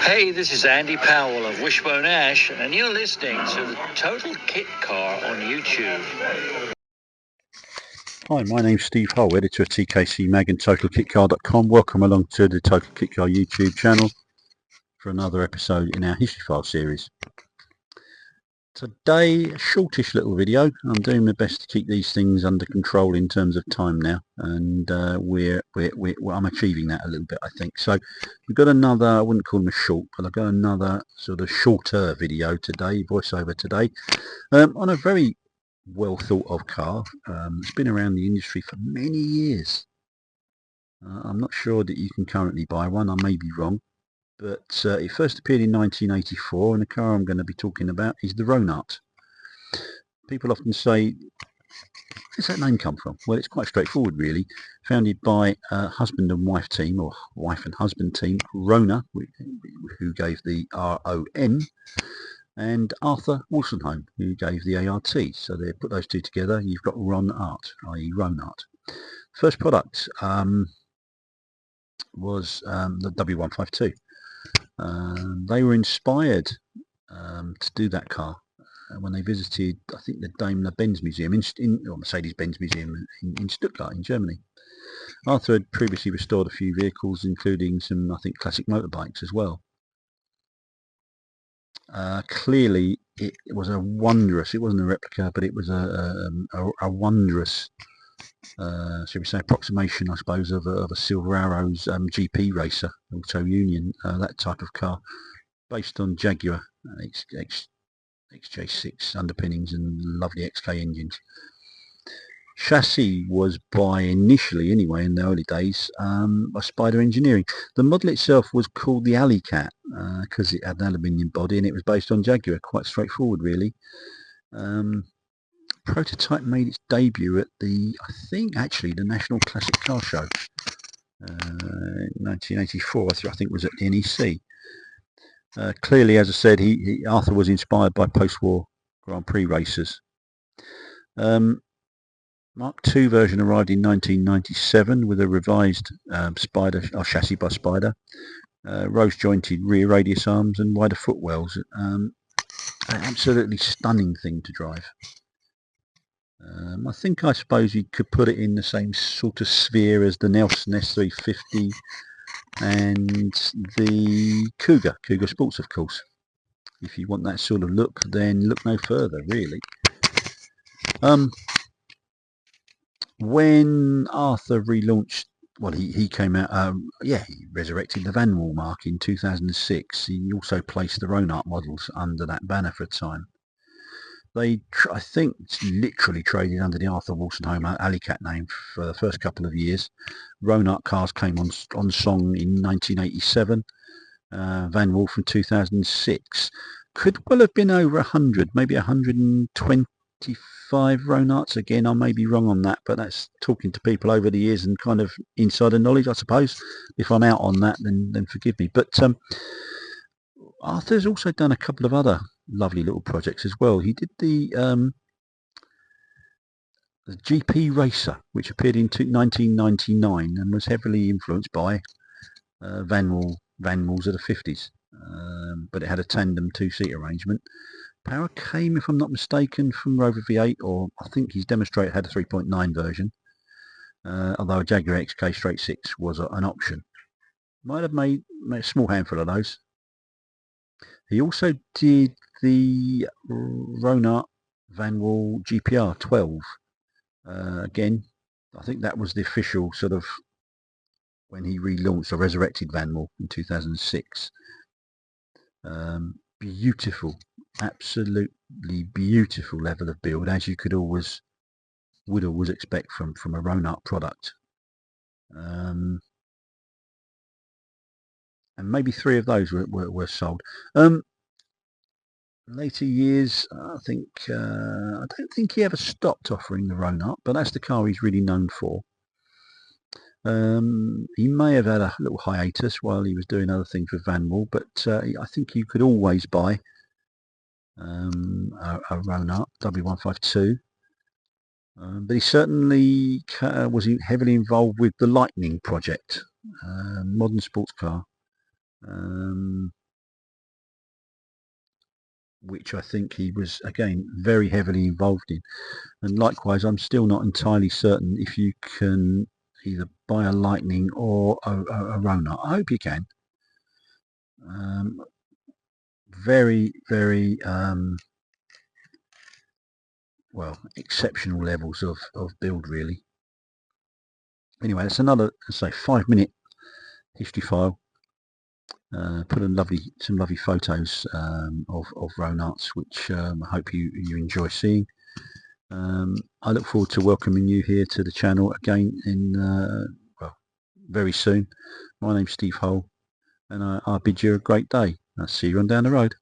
Hey, this is Andy Powell of Wishbone Ash, and you're listening to the Total Kit Car on YouTube. Hi, my name's Steve Hull, editor of TKC Mag and totalkitcar.com. Welcome along to the Total Kit Car YouTube channel for another episode in our History File series. Today, a shortish little video. I'm doing my best to keep these things under control in terms of time now, and I'm achieving that a little bit, I think. So we've got another, I wouldn't call them a short, but I've got another sort of shorter video today, voiceover today, on a very well thought of car. It's been around the industry for many years. I'm not sure that you can currently buy one, I may be wrong, but it first appeared in 1984, and the car I'm going to be talking about is the Ronart. People often say, where's that name come from? Well, it's quite straightforward really. Founded by a husband and wife team, or wife and husband team, Rona, who gave the R-O-N, and Arthur Wolstenholme, who gave the A-R-T. So they put those two together, you've got Ronart, i.e. Ronart. First product was the W152. They were inspired to do that car when they visited, I think, the Daimler-Benz Museum, or Mercedes-Benz Museum in Stuttgart, in Germany. Arthur had previously restored a few vehicles, including some, I think, classic motorbikes as well. Clearly, it was a wondrous, it wasn't a replica, but it was a wondrous, shall we say, approximation, I suppose, of a Silver Arrows GP racer, Auto Union, that type of car, based on Jaguar XJ6 underpinnings and lovely XK engines. Chassis was by, initially anyway, in the early days, by Spider Engineering. The model itself was called the Alley Cat because it had an aluminium body and it was based on Jaguar. Quite straightforward really. Prototype made its debut at the, I think actually, the National Classic Car Show, 1984, I think was at the NEC. Clearly, as I said, Arthur was inspired by post-war Grand Prix racers. Mark II version arrived in 1997 with a revised Spider, chassis by Spider, rose jointed rear radius arms and wider footwells. An absolutely stunning thing to drive. I suppose you could put it in the same sort of sphere as the Nelson S350 and the Cougar Sports, of course. If you want that sort of look, then look no further really. When Arthur relaunched, well, he came out, he resurrected the Van Wall mark in 2006. He also placed the Ronart models under that banner for a time. They, I think, literally traded under the Arthur Wolstenholme Alley Cat name for the first couple of years. Ronart cars came on song in 1987. Van Wall from 2006. Could well have been over 100, maybe 125 Ronarts. Again, I may be wrong on that, but that's talking to people over the years and kind of insider knowledge, I suppose. If I'm out on that, then forgive me. But Arthur's also done a couple of other lovely little projects as well. He did the GP Racer, which appeared in 1999 and was heavily influenced by Van Walls of the 50s, but it had a tandem two-seat arrangement. Power came, if I'm not mistaken, from Rover V8, or I think his demonstrator had a 3.9 version, although a Jaguar XK straight 6 was an option. Might have made a small handful of those. He also did the Ronart Van Wall GPR 12. Again, I think that was the official sort of when he relaunched or resurrected Van Wall in 2006. Beautiful, absolutely beautiful level of build, as you would always expect from a Ronart product. And maybe 3 of those were sold. Later years, I don't think he ever stopped offering the Ronart, but that's the car he's really known for. He may have had a little hiatus while he was doing other things with Van Wall, but I think you could always buy a Ronart W152. But he certainly was heavily involved with the Lightning project, modern sports car. which I think he was again very heavily involved in. And likewise, I'm still not entirely certain if you can either buy a Lightning or a Ronart. I hope you can. Very well, exceptional levels of build, really. Anyway, that's another, let's say, 5-minute history file. Put some lovely photos of Ronarts, which I hope you enjoy seeing. I look forward to welcoming you here to the channel again in well, very soon. My name's Steve Hull, and I bid you a great day. I'll see you on down the road.